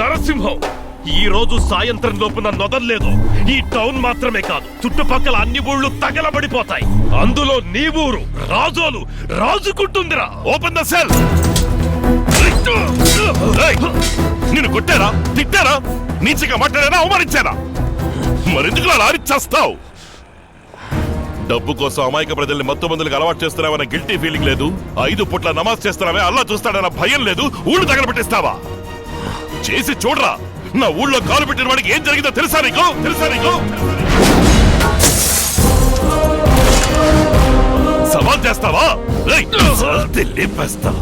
నరసింహం, ఈ రోజు సాయంత్రం లోపున నొదల్లేదు. ఈ టౌన్ మాత్రమే కాదు, చుట్టుపక్కల అన్ని ఊళ్ళు తగలబడిపోతాయి. అందులో నీ ఊరు రాజోలు రాజుకుంటుందిరా. Open the cell. నిన్ను కొట్టారా, తిట్టారా, నీచిగా మాట్లాడారా, అవమానించారా? మరెందుకు అలా ఆరిచ్చేస్తావు? డబ్బు కోసం అమాయక ప్రజల్ని మొత్తం మందులకు అలవాటు చేస్తున్నావన్న గిల్టీ ఫీలింగ్ లేదు. 5 పూట్ల నమాజ్ చేస్తున్నావే, అల్లా చూస్తాడన్న భయం లేదు. ఊళ్ళు తగలబెట్టిస్తావా? చేసి చూడరా. నా ఊళ్ళో కాలు పెట్టిన వాడికి ఏం జరిగిందో తెలుసా నీకు? సవాల్ చేస్తావా? లేపేస్తా.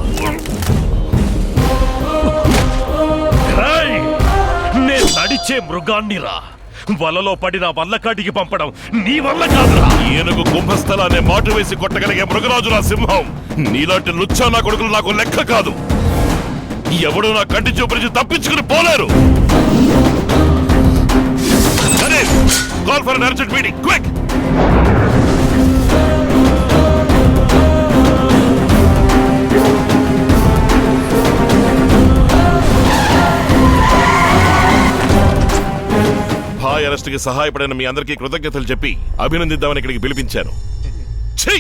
నేను నడిచే మృగాన్నిరా. వలలో పడిన వల్లకాటికి పంపడం నీ వల్ల కాదురా. ఏనుగు కుంభస్థలాన్ని మాటు వేసి కొట్టగలిగే మృగరాజురా సింహం. నీలాంటి లుచ్చా నా కొడుకులు నాకు లెక్క కాదు. ఎవడు నా కంటి చూపు తప్పించుకుని పోలేరు. Call for an urgent meeting, quick. భాయ్ అరెస్ట్ కి సహాయపడిన మీ అందరికీ కృతజ్ఞతలు చెప్పి అభినందిద్దామని ఇక్కడికి పిలిపించాను. ఛీ,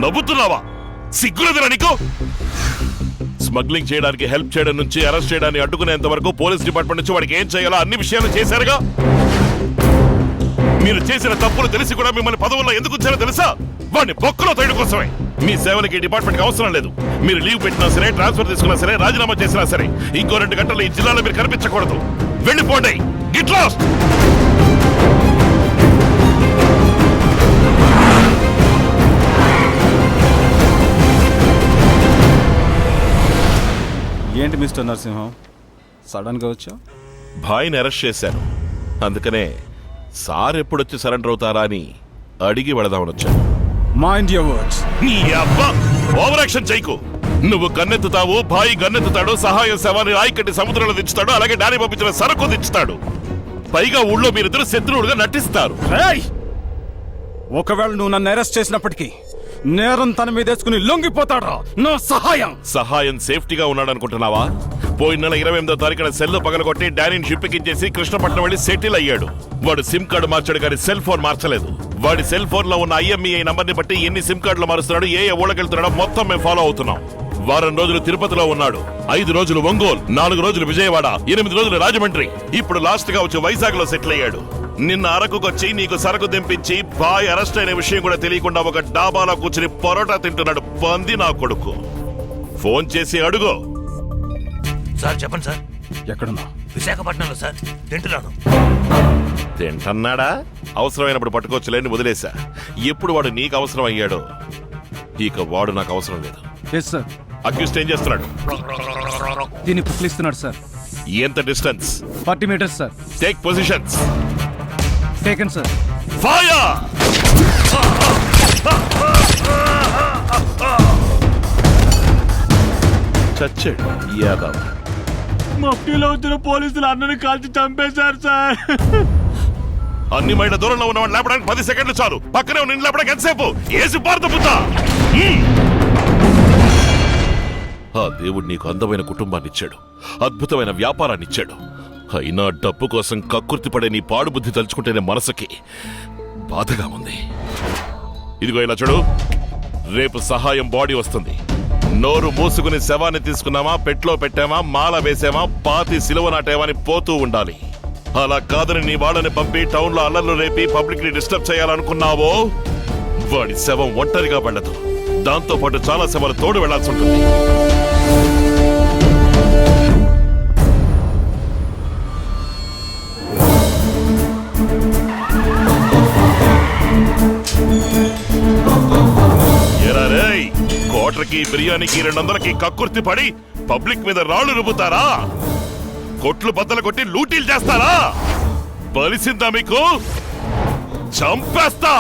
నవ్వుతున్నావా? సిగ్గులేదురా నీకు? స్మగ్లింగ్ చేయడానికి హెల్ప్ చేయడం నుంచి అరెస్ట్ చేయడాన్ని అడ్డుకునేంత వరకు పోలీస్ డిపార్ట్మెంట్ నుంచి వాడికి ఏం చేయాలో అన్ని విషయాలు చేశారుగా. మీరు చేసిన తప్పులు తెలిసి కూడా మిమ్మల్ని పదవుల్లో ఎందుకు వచ్చారో తెలుసా? వాడిని బొక్కలో తోయడం కోసమే. మీ సేవలకి డిపార్ట్మెంట్ కి అవసరం లేదు. మీరు లీవ్ పెట్టినా సరే, ట్రాన్స్ఫర్ తీసుకున్నా సరే, రాజీనామా చేసినా సరే, ఇంకో 2 గంటలు ఈ జిల్లాలో మీరు కనిపించకూడదు. వెళ్ళిపోండి. Get lost. ఏంటి మిస్టర్ నరసింహం, సడన్ గా వచ్చావు? భాయ్ని అరెస్ట్ చేశాను. అందుకనే సార్ ఎప్పుడొచ్చి సరెండర్ అవుతారా అని అడిగి వెళదామని వచ్చాను. Mind your words. నీ అబ్బా, ఓవర్ యాక్షన్ చేయకు. నువ్వు గన్నెత్తుతావు, భాయ్ గన్నెత్తుతాడు, సహాయం శవాన్ని రాయికట్టి సముద్రంలో దించుతాడు, అలాగే డాని పంపించిన సరుకు దించుతాడు. పైగా ఊళ్ళో మీరిద్దరు శత్రువులుగా నటిస్తారు. ఒకవేళ నువ్వు నన్ను అరెస్ట్ చేసినప్పటికీ నేరం తన మీద వేసుకుని లొంగిపోతాడా నా సహాయం సేఫ్టీగా ఉన్నాడు అనుకుంటున్నావా? పోయిన నెల 28వ తారీఖున సెల్ పగలగొట్టి డానీని షిప్పించేసి కృష్ణపట్నం వెళ్ళి సెటిల్ అయ్యాడు. వాడు సిమ్ కార్డు మార్చాడు కానీ సెల్ ఫోన్ మార్చలేదు. వాడి సెల్ ఫోన్ లో ఉన్న IMEI నంబర్ ని బట్టి ఎన్ని సిమ్ కార్డులు మారుస్తున్నాడు, ఏ ఊళ్ళకెళ్తున్నాడో మొత్తం మేము ఫాలో అవుతున్నాం. వారం రోజులు తిరుపతిలో ఉన్నాడు, 5 రోజులు ఒంగోలు, 4 రోజులు విజయవాడ, 8 రోజులు రాజమండ్రి, ఇప్పుడు లాస్ట్ గా వచ్చి వైజాగ్ లో సెటిల్ అయ్యాడు. నిన్న అరకుకొచ్చి నీకు సరకు దింపించి బాయ్ అరెస్ట్ అయిన విషయం కూడా తెలియకుండా ఒక డాబాలో కూర్చుని పరోటా తింటున్నాడు. పంది నా కొడుకు. ఫోన్ చేసి అడుగు. సార్ చెప్పండి సార్. ఎక్కడున్నా? విశాఖపట్నంలో సార్, తింటున్నాను. తింటన్నాడా? అవసరమైనప్పుడు పట్టుకోవచ్చులేని వదిలేశా. ఎప్పుడు వాడు నీకు అవసరం అయ్యాడో ఇక వాడు నాకు అవసరం లేదు. అక్యూస్డ్ ఏం చేస్తున్నాడు? దీన్ని పుక్లిస్తున్నాడు సార్. ఎంత distance? 40 metres sir. Take positions. Taken sir. Fire! చచ్చాడు యాదవ్. మఫ్టీలో వచ్చిన పోలీసులు అన్నని కాల్చి చంపేశారు సార్. అన్ని మైళ్ళ దూరంలో ఉన్నవాడు లేపడానికి 10 సెకండ్లు చాలు. పక్కనే ఉన్న లేపడానికి ఎంతసేపు? ఏసి పారుతా పుత్తా. ఆ దేవుడు నీకు అందమైన కుటుంబాన్ని ఇచ్చాడు, అద్భుతమైన వ్యాపారాన్ని ఇచ్చాడు. అయినా డబ్బు కోసం కక్కుర్తి పడే నీ పాడు బుద్ధి తలుచుకుంటేనే మనసుకి బాధగా ఉంది. ఇదిగో ఇలా చూడు, రేపు సహాయం బాడీ వస్తుంది. నోరు మూసుకుని శవాన్ని తీసుకున్నామా, పెట్లో పెట్టామా, మాల వేసామా, పాతి సిలువ నాటేమా అని పోతూ ఉండాలి. అలా కాదని నీ వాళ్ళని పంపి టౌన్ లో అల్లర్లు రేపి పబ్లిక్ ని డిస్టర్బ్ చేయాలనుకున్నావో వాడి శవం ఒంటరిగా వెళ్ళదు. దాంతో పాటు చాలా శవాలు తోడు వెళ్లాల్సి ఉంటుంది. కోటర్కి బిర్యానీకి 200కి కక్కుర్తి పడి పబ్లిక్ మీద రాళ్లు రుబ్బుతారా? కొట్లు బద్దలు కొట్టి లూటీలు చేస్తారా? బలిసిందా మీకు? చంపేస్తా.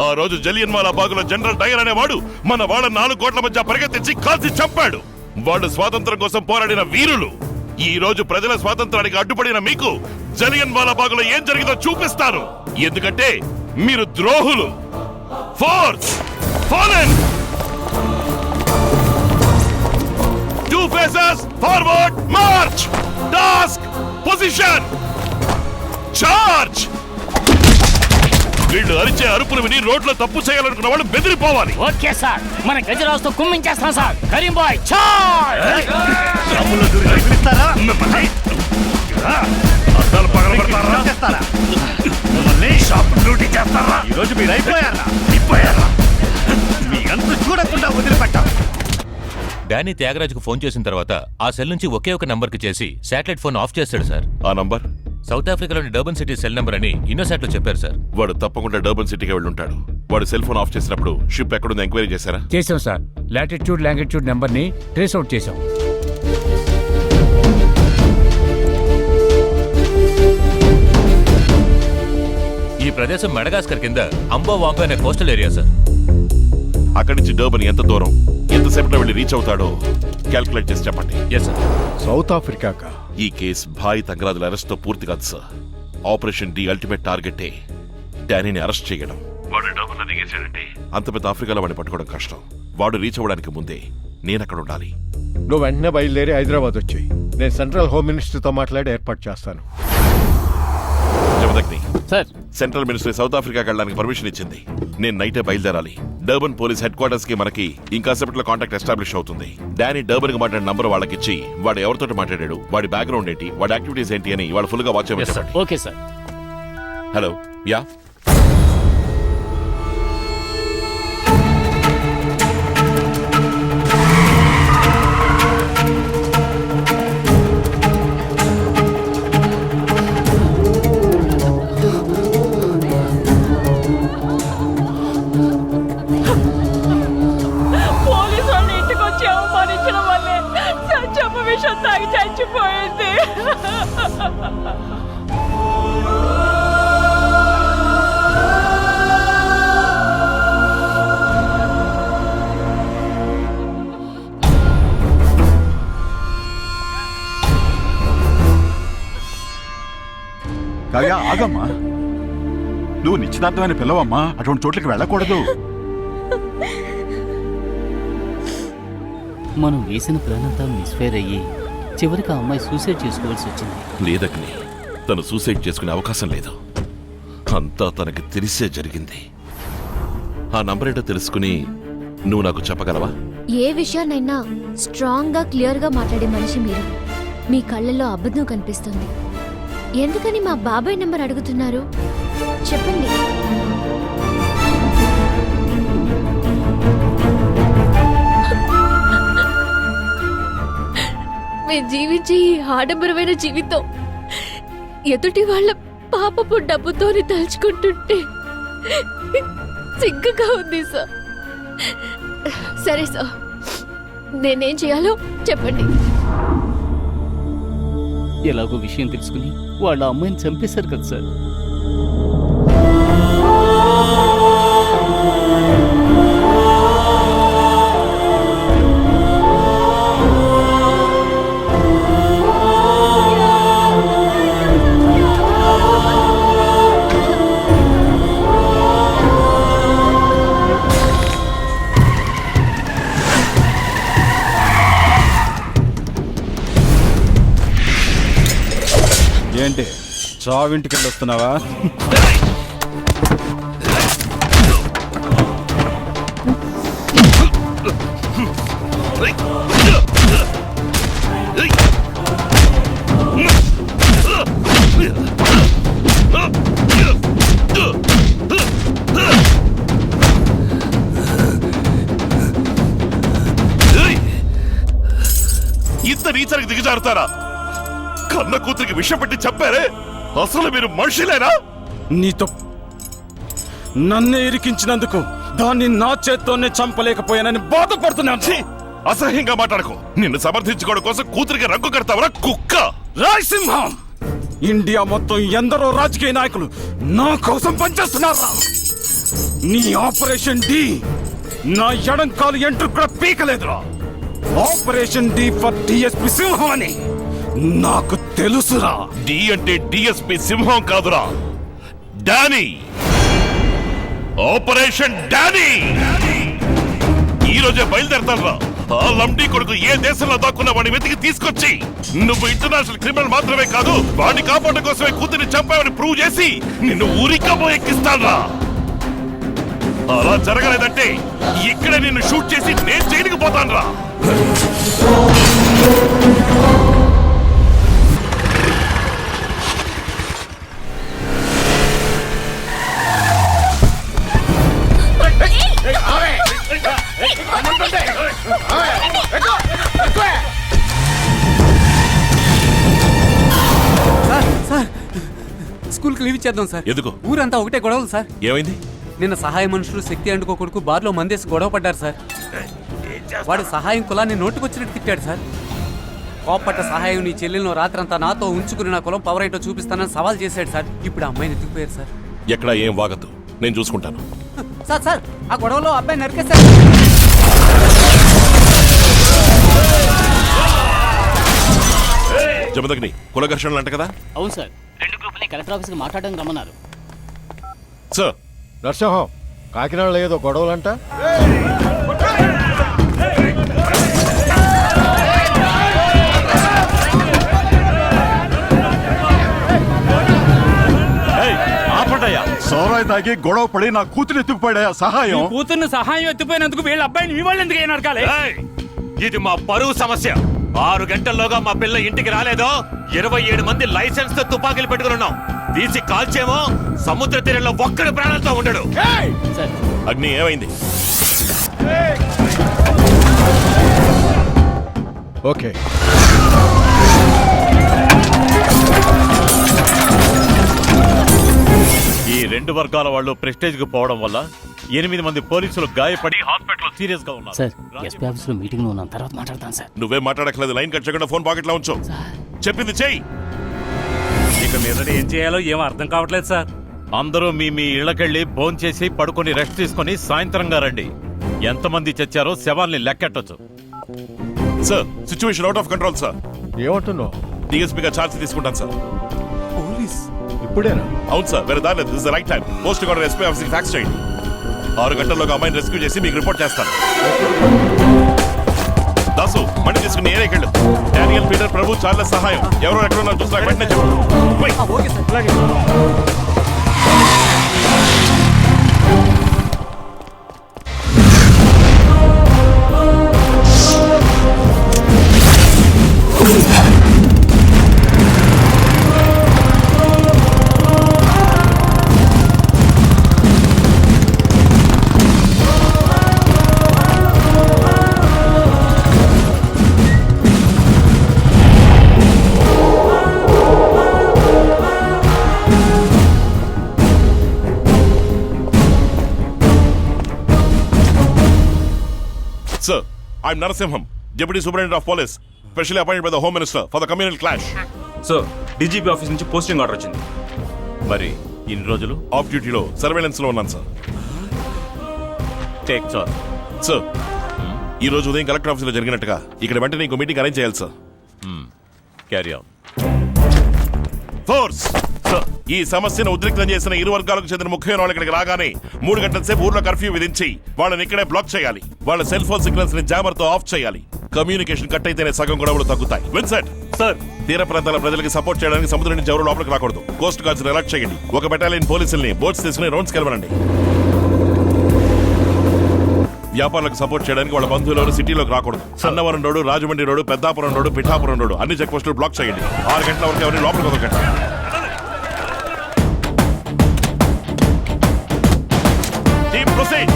ఆ రోజు జలియన్వాలా బాగులో జనరల్ డయర్ అనేవాడు మన వాళ్ళ 4 కోట్ల మధ్య పరిగెత్తించి కాల్చి చంపాడు. వాళ్ళు స్వాతంత్రం కోసం పోరాడిన వీరులు. ఈ రోజు ప్రజల స్వాతంత్రానికి అడ్డుపడిన మీకు జలియన్వాలా బాగులో ఏం జరిగిందో చూపిస్తాను. ఎందుకంటే మీరు ద్రోహులు. Force fallen. 2 faces, forward, march! Task position charge. వీళ్ళు అరిచే అరుపులు విని రోడ్లో తప్పు చేయాలనుకున్న వాళ్ళు బెదిరిపోవాలి. ఓకే సార్, మన గజరాజుతో కుమ్మించేస్తాం సార్. కరీం బాయ్ చార్జ్. అద్దాలు పగలబడతారా? షాప్ డ్యూటీ చేస్తారా? ఈరోజు మీరు అయిపోయారా? మీ అంత చూడకుండా వదిలిపెట్టాం. డానీ త్యాగరాజుకు ఫోన్ చేసిన తర్వాత ఆ సెల్ నుంచి ఒకే ఒక నంబర్ కి చేసి శాటిలైట్ ఫోన్ ఆఫ్ చేస్తాడు సార్. ఆ నంబర్ సౌత్ ఆఫ్రికాలోని డర్బన్ సిటీ సెల్ నంబర్ అని ఇన్నోసాట్ లో చెప్పారు సార్. వాడు తప్పకుండా డర్బన్ సిటీకి వెళ్ళుంటాడు. వాడు సెల్ ఫోన్ ఆఫ్ చేసినప్పుడు షిప్ ఎక్కడుంది ఎంక్వైరీ చేశారా? చేసాం సార్. లాటిట్యూడ్ లాంగిట్యూడ్ నెంబర్ ని ట్రేస్ అవుట్ చేసాం. ఈ ప్రదేశం మెడగాస్కర్ కింద అంబో వాంపే అనే కోస్టల్ ఏరియా సార్. అక్కడి నుంచి డర్బన్ ఎంత దూరం, ఎంతసేపట్లో వెళ్ళి రీచ్ అవుతాడో క్యాల్కులేట్ చేసి చెప్పండి. Yes sir. సౌత్ ఆఫ్రికాకా? ఈ కేస్ భాయ్ తంగరాజుల అరెస్ట్ తో పూర్తి కాదు సార్. ఆపరేషన్ డి అల్టిమేట్ టార్గెటే డానీని అరెస్ట్ చేయడం. వాడు డర్బన్ దిగేసాడంటే అంత పెద్ద ఆఫ్రికాలో వాడిని పట్టుకోవడం కష్టం. వాడు రీచ్ అవ్వడానికి ముందే నేను అక్కడ ఉండాలి. నువ్వు వెంటనే బయలుదేరి హైదరాబాద్ వచ్చాయి. నేను సెంట్రల్ హోమ్ మినిస్టర్తో మాట్లాడి ఏర్పాటు చేస్తాను. Jamadagni sir, central ministry south ఆఫ్రికాకి వెళ్ళడానికి పర్మిషన్ ఇచ్చింది. నేను నైటే బయలుదేరాలి. డర్బన్ పోలీస్ హెడ్ క్వార్టర్స్ కి మనకి ఇంకాసేపట్లో కాంటాక్ట్ ఎస్టాబ్లిష్ అవుతుంది. డానీ డర్బన్ కి మాట్లాడిన నంబర్ వాళ్ళకిచ్చి వాడు ఎవరితో మాట్లాడాడు, వాడి బ్యాక్గ్రౌండ్ ఏంటి, వాడి యాక్టివిటీస్ ఏంటి అని వాళ్ళు ఫుల్ గా వాచ్ చేయమని చెప్పండి. Okay sir. Hello, yeah police వాళ్ళు ఇంటికి వచ్చి అవమానించడం వల్లే సత్యమ్మ విషయం తాగి చచ్చిపోయింది. కాగా ఆగమ్మా, నువ్వు నిశ్చితార్థమైన పిల్లవమ్మా, అటువంటి చోట్లకి వెళ్ళకూడదు. మనం వేసిన ప్లాన్ అంతా మిస్ఫైర్ అయ్యి చివరికి ఆ అమ్మాయి సూసైడ్ చేసుకోవాల్సి వచ్చింది. లేదగ్ని, తను సూసైడ్ చేసుకునే అవకాశం లేదు. అంతా తనకి తెలిసే జరిగింది. ఆ నంబర్ ఏంటో తెలుసుకుని నువ్వు నాకు చెప్పగలవా? ఏ విషయాన్నైనా స్ట్రాంగ్ గా క్లియర్ గా మాట్లాడే మనిషి మీరు. మీ కళ్ళల్లో అబద్ధం కనిపిస్తుంది. ఎందుకని మా బాబాయ్ నెంబర్ అడుగుతున్నారు? చెప్పండి. మేము జీవించే ఈ ఆడంబరమైన జీవితం ఎదుటి వాళ్ళ పాపపు డబ్బుతోని తలుచుకుంటుంటే సిగ్గుగా ఉంది సార్. సరే సార్, నేనేం చేయాలో చెప్పండి. ఎలాగో విషయం తెలుసుకుని వాళ్ళ అమ్మాయిని చంపేశారు కదా సార్. ఏంటి చావింటికి వెళ్ళి వస్తున్నావా? ఇంత నీచరికి దిగజారుతారా? కన్న కూతురికి విషం పెట్టి చంపారే, అసలు మీరు మనుషులేనా? నీతో నన్ను ఇరికించినందుకు దాన్ని నా చేత్తోనే చంపలేకపోయానని బాధపడుతున్నాను. ఛీ! అసహ్యంగా మాట్లాడకు. నిన్ను సమర్థించుకోవడం కోసం కూతురికి రంగు కడతావరా కుక్క? రాయసింహం, ఇండియా మొత్తం ఎందరో రాజకీయ నాయకులు నా కోసం పనిచేస్తున్నారా? నీ ఆపరేషన్ డి నా ఎడం కాలు ఎంట్రు కూడా పీకలేదురా. ఆపరేషన్ డి ఫర్ డిఎస్పి సింహం అని నాకు తెలుసురా. డి అంటే డిఎస్పి సింహం కాదురా, డానీ. ఆపరేషన్ డానీ ఈ రోజే బయలుదేరతాను రా. ఆ లంబడి కొడుకు ఏ దేశంలో దాక్కున్న వాడిని వెతికి తీసుకొచ్చి నువ్వు ఇంటర్నేషనల్ క్రిమినల్ మాత్రమే కాదు వాడిని కాపాడడం కోసమే కూతురిని చంపావని ప్రూవ్ చేసి నిన్ను ఊరికమ్మో ఎక్కిస్తాడ్రా. అలా జరగలేదంటే ఇక్కడే నిన్ను షూట్ చేసి నేను జైలుకి పోతాన్రా. సార్ స్కూల్కి లీవ్ ఇచ్చేద్దాం సార్. ఎందుకు? ఊరంతా ఒకటే గొడవలు సార్. ఏమైంది? నిన్న సహాయ మనుషులు శక్తి అండుకో కొడుకు బార్లో మందేసి గొడవ పడ్డారు సార్. వాడు సహాయం కులాన్ని నోటుకొచ్చినట్టు తిట్టాడు సార్. కోప్పట్ట సహాయం నీ చెల్లెలను రాత్రంతా నాతో ఉంచుకుని నా కులం పవర్ ఏంటో చూపిస్తానని సవాల్ చేశాడు సార్. ఇప్పుడు ఆ అమ్మాయిని ఎత్తుకుపోయారు సార్. ఎక్కడ ఏం వాగద్దు, నేను చూసుకుంటాను. సార్ సార్ ఆ గొడవలో అబ్బాయి నరికేశారు. జమదగ్ని కుల ఘర్షణలు అంట కదా? అవును సార్, 2 గ్రూపుల్ని కలెక్టర్ ఆఫీస్కి మాట్లాడడానికి రమ్మన్నారు. సార్ నర్సింహం, కాకినాడలో ఏదో గొడవలంట. సోరాయి తాగి గొడవ పడి నా కూతురు ఎత్తుకుపోయా సహాయం. కూతుర్ని సహాయం ఎత్తిపోయినందుకు వీళ్ళ అబ్బాయిని మీ వాళ్ళు ఎందుకు నరకాలి? ఇది మా పరువు సమస్య. 6 గంటల్లోగా మా పిల్ల ఇంటికి రాలేదో 27 మంది లైసెన్స్ తో తుపాకీలు పెట్టుకుని ఉన్నాం. తీసి కాల్చేమో సముద్ర తీరంలో ఒక్కడి ప్రాణాలతో ఉండడు. అగ్ని ఏమైంది? ఓకే, ఈ 2 వర్గాల వాళ్ళు ప్రెస్టేజ్ కు పోవడం వల్ల 8 మంది పోలీసులు గాయపడి హాస్పిటల్ సీరియస్ గా ఉన్నారు. సార్ ఎస్పీ ఆఫీస్ లో మీటింగ్ లో ఉన్నాం, తర్వాత మాట్లాడతాను సార్. నువ్వే మాట్లాడట్లేదు, లైన్ కట్ చేయకుండా ఫోన్ పాకెట్లో ఉంచు. చెప్పింది చెయ్యి. ఇక మీద ఏం చేయాలో ఏం అర్థం కావట్లేదు సార్. అందరూ మీ ఇళ్లకెళ్ళి భోంచేసి చేసి పడుకొని రెస్ట్ తీసుకొని సాయంత్రంగా రండి. ఎంతమంది చచ్చారో శవాల్ని లెక్కెట్టొచ్చు. Sir situation out of control sir. ఏమంటున్నావు? డిఎస్పీగా ఛార్జ్ తీసుకుంటాను సార్. ఇప్పుడేనా? అవును సార్, వేరే దాని this right time. Post order SP ఆఫీస్కి ఫ్యాక్స్ చేయండి. 6 గంటల్లోగా అమ్మాయిని రెస్క్యూ చేసి మీకు రిపోర్ట్ చేస్తాను. దాసు మణి తీసుకుని ఏరేకెళ్ళు. డానియల్, పీటర్, ప్రభు, చార్లెస్ సహాయం ఎవరో ఎక్కడ ఉన్నారు చూసి నాకు వెంటనే చెప్పు. Sir, I'm Narasimham, Deputy Superintendent of Police, specially appointed by the Home Minister for the communal clash. Sir DGP office నుంచి పోస్టింగ్ ఆర్డర్ వచ్చింది. మరి ఇన్ని రోజులు ఆఫ్ డ్యూటీలో సర్వేలెన్స్ లో ఉన్నాను సార్. Take charge. సార్ ఈ రోజు ఉదయం కలెక్టర్ ఆఫీసులో జరిగినట్టుగా ఇక్కడ వెంటనే ఇంకో మీటింగ్ అరేంజ్ చేయాలి sir. Carry on. Force sir, ఈ సమస్యను ఉద్రిక్తం చేసిన 2 వర్గాలకు చెందిన ముఖ్యమైన వాళ్ళు ఇక్కడికి రాగానే 3 గంటల సేపు ఊర్లో కర్ఫ్యూ విధించి వాళ్ళని ఇక్కడే బ్లాక్ చేయాలి. వాళ్ళ సెల్ ఫోన్ సిగ్నల్స్ ని జామర్ తో ఆఫ్ చేయాలి. కమ్యూనికేషన్ కట్ అయితేనే సగం గొడవలు తగ్గుతాయి. విన్సెంట్ సార్, తీర ప్రాంతాల ప్రజలకు సపోర్ట్ చేయడానికి సముద్రం నుంచి ఎవరు లోపలికి రాకూడదు. కోస్ట్ గార్డ్స్ అలర్ట్ చేయండి. ఒక బెటాలియన్ పోలీసుల్ని బోట్స్ తీసుకుని రౌండ్స్ కెలవనండి. వ్యాపారులకు సపోర్ట్ చేయడానికి వాళ్ళ బంధువులు సిటీలోకి రాకూడదు. Sannavaram road, Rajahmundry road, Peddapuram road, Pithapuram road అన్ని చెక్ పోస్టులు బ్లాక్ చేయండి. 6 గంటల వరకు ఎవరిని లోపలికి వదలకండి. Team proceed.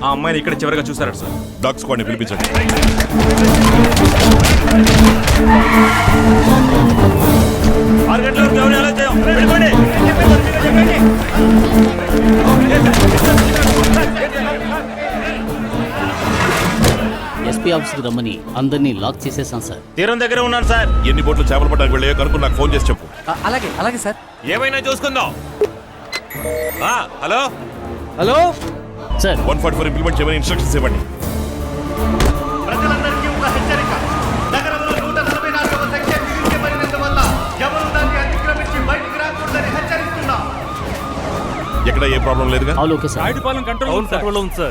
ఆ అమ్మాయిని ఇక్కడ చివరిగా చూసారట సార్. డాగ్ స్క్వాడ్ ని పిలిపించండి. ఎస్పీ ఆఫీస్కి రమ్మని అందరినీ లాక్ చేసేసాం సార్. తీరం దగ్గర ఉన్నాను సార్. ఎన్ని బోట్లు చేపలు పట్టడానికి వెళ్ళాయో కనుక్కుని నాకు ఫోన్ చేసి చెప్పు. అలాగే అలాగే సార్. ఏమైనా చూసుకుందాం. హలో హలో సార్, 144 ఇంప్లిమెంట్ చేయమని ఇన్స్ట్రక్షన్స్ ఇవ్వండి. ప్రజలందరికీ ఒక హెచ్చరిక. నగరంలో 100 ఎక్కడ ఏ ప్రాబ్లం లేదుగా? Okay sir.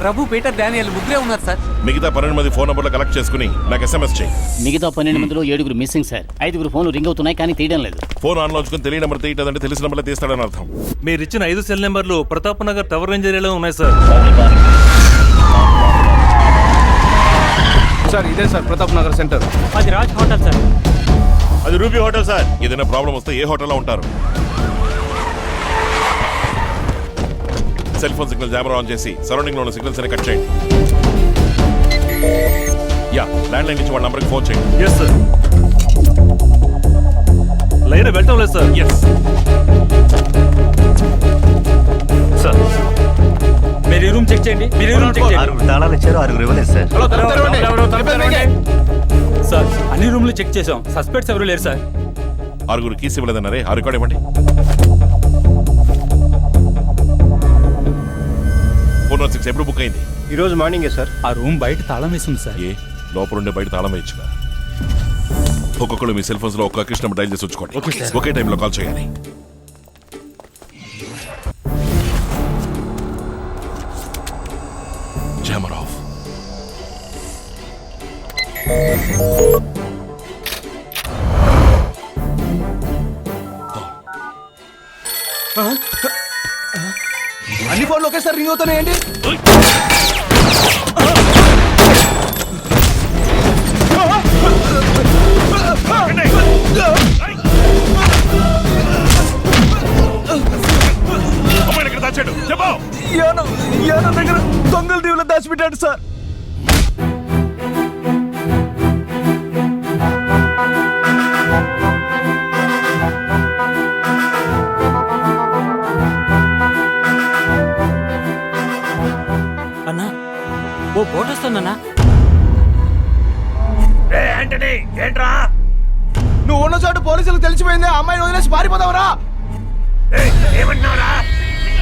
Prabhu Peter Daniel ముగ్గురే ఉన్నారు సార్. మిగతా 12 మంది ఫోన్ నంబర్లు కలెక్ట్ చేసుకుని నాకు ఎస్ఎంఎస్ చేయి. మిగతా 12 మందిలో 7 మిస్సింగ్ సార్. 5 ఫోన్లు రింగ్ అవుతున్నాయి కానీ తీయడం లేదు. ఫోన్ ఆన్లో ఉంచుకుని తెలియని నెంబర్ తీయటంటే తెలిసిన నెంబర్లే తీస్తాడని అర్థం. మీరు ఇచ్చిన 5 సెల్ నెంబర్లు ప్రతాప్ నగర్ టవర్ రేంజ్ ఏరియాలో ఉన్నాయి సార్. సార్ ఇదే సార్ ప్రతాప్ నగర్ సెంటర్. అది రాజ్ హోటల్ సార్. అది రూబీ హోటల్ సార్. ఏదైనా ప్రాబ్లం వస్తే ఏ హోటల్లో ఉంటారు? Cell phone signal jammer on చేసి సరౌండింగ్ లో ఉన్న సిగ్నల్స్ అన్ని కట్ చేయండి. యా, ల్యాండ్ లైన్ నుంచి వాళ్ళ నంబర్కి ఫోన్ చేయండి. Yes sir. లైన్ వెళ్ళటం లేదు సార్. Yes sir. మీరు రూమ్ చెక్ చేయండి. తాళాలు ఇచ్చారు, 6 ఇవ్వలేదు సార్. సార్ అన్ని రూమ్లు చెక్ చేసాం. సస్పెక్ట్స్ ఎవరు లేరు సార్. 6 కీస్ ఇవ్వలేదన్నారే, ఆ రికార్డ్ ఇవ్వండి. 416 ఎప్పుడు బుక్ అయింది? ఈ రోజు మార్నింగే సార్. ఆ రూమ్ బయట తాళం వేసింది సార్. ఏ లోపలుండే బయట తాళం వేయచ్చుగా. ఒక్కొక్కరు మీ సెల్ ఫోన్స్ లో ఒక్క కృష్ణ డైల్ చేసి ఉంచుకోండి. ఒకే టైంలో కాల్ చేయాలి. Jammer of. అన్ని ఫోన్లు ఒకేసారి రింగ్ అవుతున్నాయండి. అమ్మాయిని ఎక్కడ దాచాడు చెప్పు. యానం దగ్గర దొంగల దీవులో దాచిపెట్టాడు సార్. అన్నా ఓ ఫోటో వస్తుందన్నా. ఏంట్రా నువ్వు ఉన్న చోటు పోలీసులకు తెలిసిపోయింది. ఆ అమ్మాయిని వదిలేసి పారిపోతావరా? ఏమన్నారా?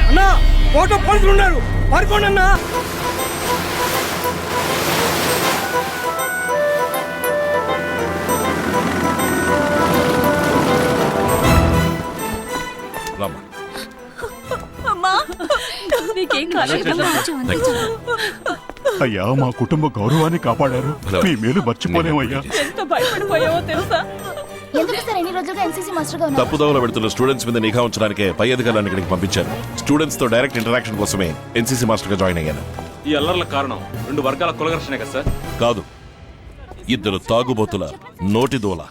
అన్నా ఫోటో పోలీసులు ఉన్నారు, పారిపోండి అన్నా. రామ్మా. అమ్మా నీకేం కాలేదు. అయ్యా మా కుటుంబ గౌరవాన్ని కాపాడారు. మీ మేలు మర్చిపోలేమయ్యా. ఎంత భయపడిపోయావో తెలుసా? ఎందుకు సార్ ఎన్ని రోజులుగా ఎన్సీసీ మాస్టర్గా ఉన్నారు? తప్పుదోవలో పెడుతున్న స్టూడెంట్స్ మీద నిఘా ఉంచడానికే పై అధికారులను ఇక్కడికి పంపించాను. స్టూడెంట్స్ తో డైరెక్ట్ ఇంటరాక్షన్ కోసమే ఎన్సీసీ మాస్టర్ గా జాయిన్ అయ్యాను. ఈ అల్లర్ల కారణం 2 వర్గాల కులఘర్షణే కదా సార్? కాదు, 2 తాగుబోతుల నోటి దూల.